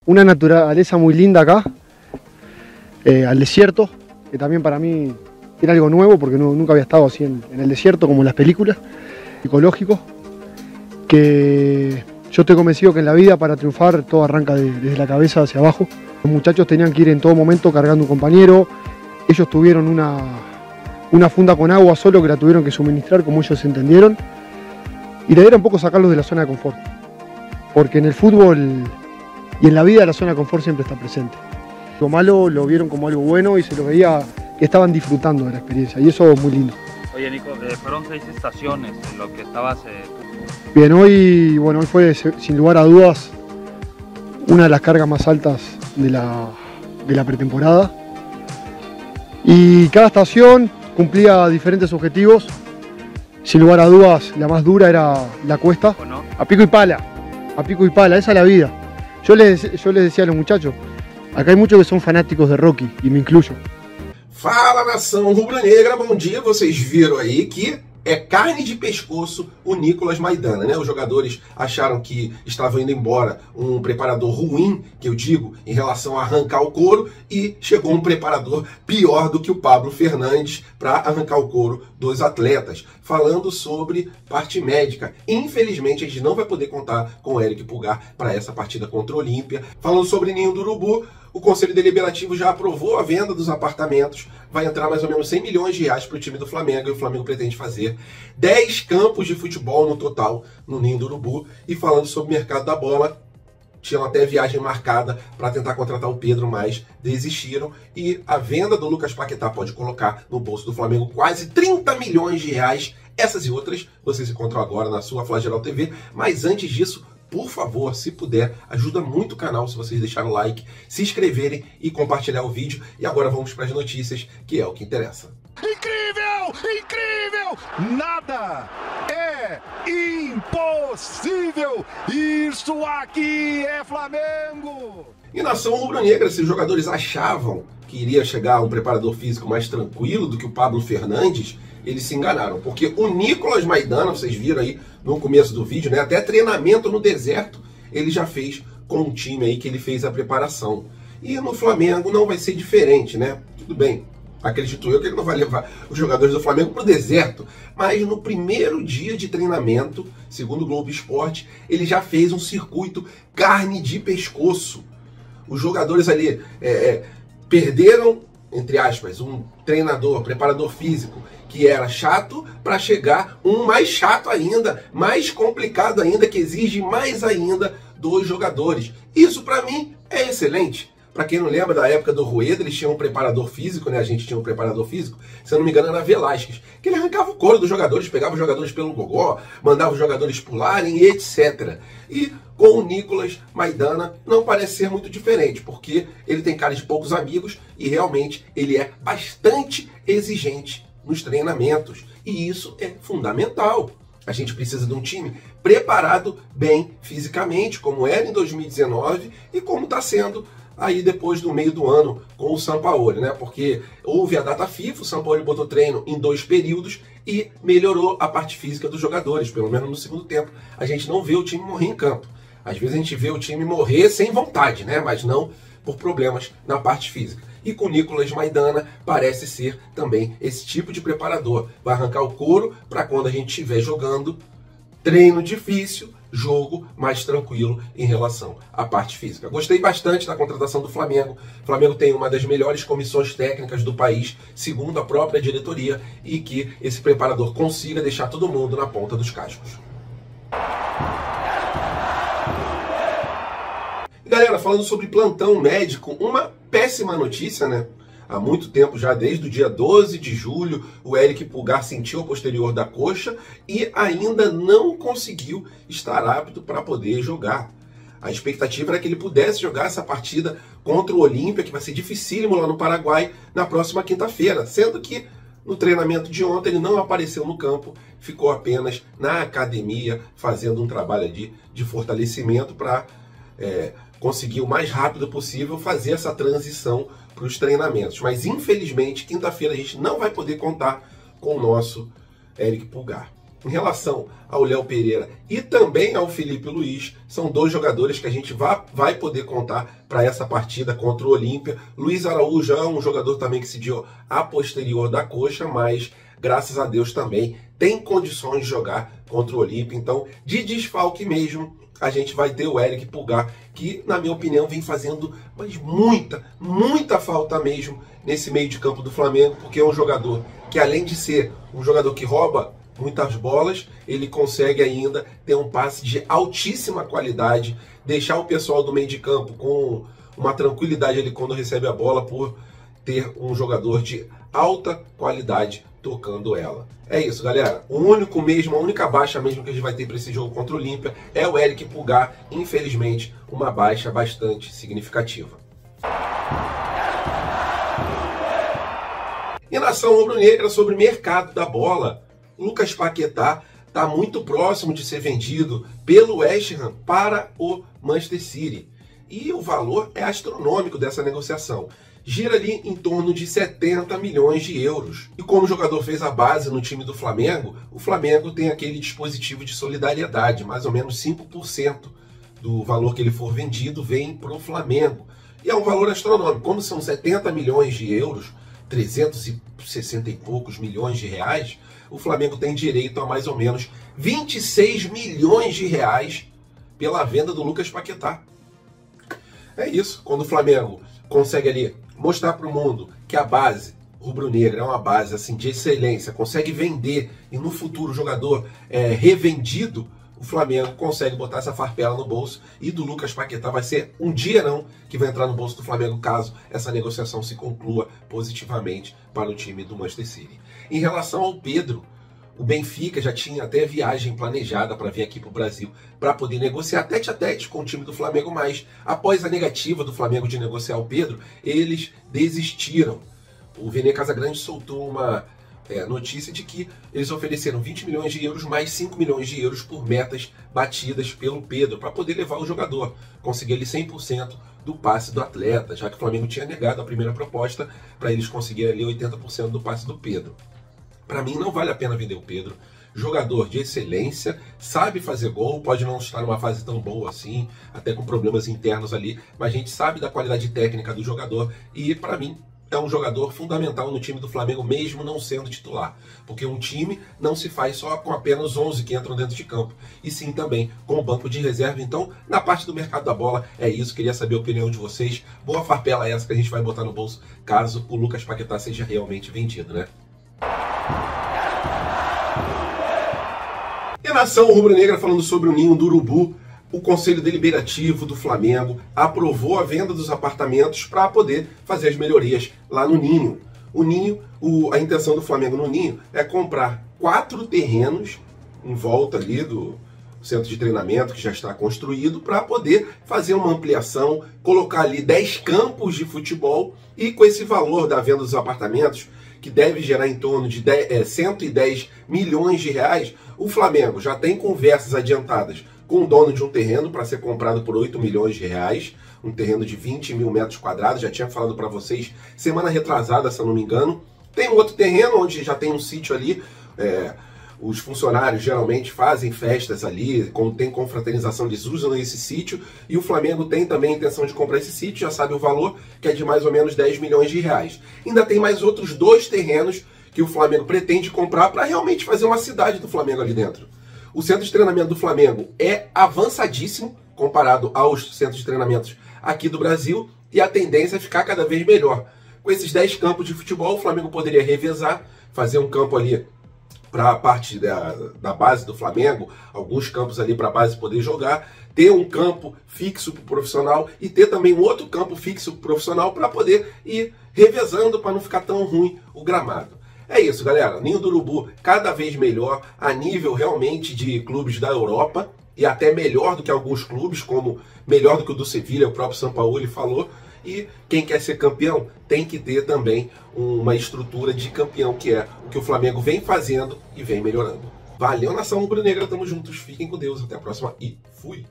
Una naturaleza muy linda acá, al desierto, que también para mí era algo nuevo porque nunca había estado así en el desierto como en las películas, ecológico, que yo estoy convencido que en la vida para triunfar todo arranca desde la cabeza hacia abajo. Los muchachos tenían que ir en todo momento cargando un compañero, ellos tuvieron una funda con agua solo que la tuvieron que suministrar como ellos entendieron, y la idea era un poco sacarlos de la zona de confort, porque en el fútbol y en la vida la zona de confort siempre está presente. Lo malo lo vieron como algo bueno y se lo veía que estaban disfrutando de la experiencia, y eso es muy lindo. Oye Nico, fueron 6 estaciones en lo que estabas tú. Bien, hoy fue sin lugar a dudas una de las cargas más altas de la pretemporada, y cada estación cumplía diferentes objetivos. Sin lugar a dudas la más dura era la cuesta, ¿O no? a pico y pala, esa es la vida. Yo les decía a los muchachos, acá hay muchos que son fanáticos de Rocky, y me incluyo. Fala, nação rubro-negra, bom dia. Vocês viram aí que é carne de pescoço o Nicolas Maidana, né? Os jogadores acharam que estava indo embora um preparador ruim, que eu digo, em relação a arrancar o couro, e chegou um preparador pior do que o Pablo Fernandes para arrancar o couro dos atletas. Falando sobre parte médica, infelizmente a gente não vai poder contar com o Eric Pulgar para essa partida contra o Olímpia. Falando sobre Ninho do Urubu, o Conselho Deliberativo já aprovou a venda dos apartamentos, vai entrar mais ou menos 100 milhões de reais para o time do Flamengo, e o Flamengo pretende fazer 10 campos de futebol no total no Ninho do Urubu. E falando sobre o mercado da bola, tinham até viagem marcada para tentar contratar o Pedro, mas desistiram. E a venda do Lucas Paquetá pode colocar no bolso do Flamengo quase 30 milhões de reais. Essas e outras vocês encontram agora na sua Flageral TV. Mas antes disso, por favor, se puder, ajuda muito o canal se vocês deixarem o like, se inscreverem e compartilhar o vídeo. E agora vamos para as notícias, que é o que interessa. Incrível! Incrível! Nada é impossível! Isso aqui é Flamengo! E nação rubro-negra, se os jogadores achavam que iria chegar um preparador físico mais tranquilo do que o Pablo Fernandes, eles se enganaram, porque o Nicolas Maidana, vocês viram aí no começo do vídeo, né, até treinamento no deserto ele já fez com um time aí que ele fez a preparação. E no Flamengo não vai ser diferente, né? Tudo bem, acredito eu que ele não vai levar os jogadores do Flamengo para o deserto, mas no primeiro dia de treinamento, segundo o Globo Esporte, ele já fez um circuito carne de pescoço. Os jogadores ali perderam, entre aspas, um treinador, preparador físico, que era chato, para chegar um mais chato ainda, mais complicado ainda, que exige mais ainda dos jogadores. Isso para mim é excelente. Para quem não lembra da época do Rueda, eles tinham um preparador físico, né? A gente tinha um preparador físico, se eu não me engano era Velasquez, que ele arrancava o couro dos jogadores, pegava os jogadores pelo gogó, mandava os jogadores pularem, etc. E com o Nicolas Maidana não parece ser muito diferente, porque ele tem cara de poucos amigos e realmente ele é bastante exigente nos treinamentos. E isso é fundamental. A gente precisa de um time preparado bem fisicamente, como era em 2019 e como está sendo aí depois do meio do ano com o Sampaoli, né? Porque houve a data FIFA, o Sampaoli botou treino em 2 períodos e melhorou a parte física dos jogadores, pelo menos no segundo tempo. A gente não vê o time morrer em campo. Às vezes a gente vê o time morrer sem vontade, né? Mas não por problemas na parte física. E com o Nicolas Maidana parece ser também esse tipo de preparador. Vai arrancar o couro para quando a gente estiver jogando, treino difícil, jogo mais tranquilo em relação à parte física. Gostei bastante da contratação do Flamengo. O Flamengo tem uma das melhores comissões técnicas do país, segundo a própria diretoria, e que esse preparador consiga deixar todo mundo na ponta dos cascos. Galera, falando sobre plantão médico, uma péssima notícia, né? Há muito tempo já, desde o dia 12 de julho, o Eric Pulgar sentiu a posterior da coxa e ainda não conseguiu estar apto para poder jogar. A expectativa era que ele pudesse jogar essa partida contra o Olímpia, que vai ser dificílimo lá no Paraguai, na próxima quinta-feira, sendo que no treinamento de ontem ele não apareceu no campo, ficou apenas na academia, fazendo um trabalho de fortalecimento para conseguir o mais rápido possível fazer essa transição para os treinamentos. Mas infelizmente, quinta-feira a gente não vai poder contar com o nosso Eric Pulgar. em relação ao Léo Pereira e também ao Felipe Luiz, são dois jogadores que a gente vai poder contar para essa partida contra o Olímpia. Luiz Araújo é um jogador também que se deu a posterior da coxa, mas graças a Deus também tem condições de jogar contra o Olímpia. Então, de desfalque mesmo, a gente vai ter o Eric Pulgar, que, na minha opinião, vem fazendo mas muita falta mesmo nesse meio de campo do Flamengo, porque é um jogador que, além de ser um jogador que rouba muitas bolas, ele consegue ainda ter um passe de altíssima qualidade, deixar o pessoal do meio de campo com uma tranquilidade ali quando recebe a bola, por ter um jogador de alta qualidade tocando ela. É isso, galera. A única baixa mesmo que a gente vai ter para esse jogo contra o Olímpia é o Eric Pulgar. Infelizmente, uma baixa bastante significativa. E nação rubro-negra, sobre mercado da bola, Lucas Paquetá está muito próximo de ser vendido pelo West Ham para o Manchester City. E o valor é astronômico dessa negociação. Gira ali em torno de 70 milhões de euros. E como o jogador fez a base no time do Flamengo, o Flamengo tem aquele dispositivo de solidariedade, mais ou menos 5% do valor que ele for vendido vem para o Flamengo. E é um valor astronômico. Como são 70 milhões de euros, 360 e poucos milhões de reais, o Flamengo tem direito a mais ou menos 26 milhões de reais pela venda do Lucas Paquetá. É isso. Quando o Flamengo consegue ali mostrar para o mundo que a base rubro-negra é uma base assim de excelência, consegue vender e no futuro o jogador é revendido, o Flamengo consegue botar essa farpela no bolso, e do Lucas Paquetá vai ser um dinheirão que vai entrar no bolso do Flamengo caso essa negociação se conclua positivamente para o time do Manchester City. Em relação ao Pedro, o Benfica já tinha até viagem planejada para vir aqui para o Brasil para poder negociar tete a tete com o time do Flamengo, mas após a negativa do Flamengo de negociar o Pedro, eles desistiram. O Vene Casagrande soltou uma notícia de que eles ofereceram 20 milhões de euros mais 5 milhões de euros por metas batidas pelo Pedro para poder levar o jogador, conseguir ele 100% do passe do atleta, já que o Flamengo tinha negado a primeira proposta para eles conseguirem ali 80% do passe do Pedro. Para mim não vale a pena vender o Pedro. Jogador de excelência, sabe fazer gol, pode não estar numa fase tão boa assim, até com problemas internos ali, mas a gente sabe da qualidade técnica do jogador e, para mim, é um jogador fundamental no time do Flamengo, mesmo não sendo titular. Porque um time não se faz só com apenas 11 que entram dentro de campo, e sim também com o banco de reserva. Então, na parte do mercado da bola, é isso. Queria saber a opinião de vocês. Boa farpela essa que a gente vai botar no bolso, caso o Lucas Paquetá seja realmente vendido, né? E a nação rubro-negra falando sobre o Ninho do Urubu, o Conselho Deliberativo do Flamengo aprovou a venda dos apartamentos para poder fazer as melhorias lá no Ninho. O Ninho, a intenção do Flamengo no Ninho é comprar 4 terrenos em volta ali do centro de treinamento que já está construído para poder fazer uma ampliação, colocar ali 10 campos de futebol, e com esse valor da venda dos apartamentos, que deve gerar em torno de 110 milhões de reais, o Flamengo já tem conversas adiantadas com o dono de um terreno para ser comprado por 8 milhões de reais, um terreno de 20 mil metros quadrados, já tinha falado para vocês semana retrasada, se eu não me engano. Tem um outro terreno onde já tem um sítio ali, os funcionários geralmente fazem festas ali, quando tem confraternização eles usam esse sítio, e o Flamengo tem também a intenção de comprar esse sítio, já sabe o valor, que é de mais ou menos 10 milhões de reais. Ainda tem mais outros 2 terrenos que o Flamengo pretende comprar para realmente fazer uma cidade do Flamengo ali dentro. O centro de treinamento do Flamengo é avançadíssimo comparado aos centros de treinamentos aqui do Brasil, e a tendência é ficar cada vez melhor. Com esses 10 campos de futebol, o Flamengo poderia revezar, fazer um campo ali para a parte da base do Flamengo, alguns campos ali para a base poder jogar, ter um campo fixo para o profissional e ter também um outro campo fixo para o profissional para poder ir revezando para não ficar tão ruim o gramado. É isso, galera. Ninho do Urubu cada vez melhor, a nível realmente de clubes da Europa, e até melhor do que alguns clubes, como melhor do que o do Sevilha, o próprio Sampaoli falou. E quem quer ser campeão tem que ter também uma estrutura de campeão, que é o que o Flamengo vem fazendo e vem melhorando. Valeu, nação rubro-negra, tamo juntos, fiquem com Deus, até a próxima e fui!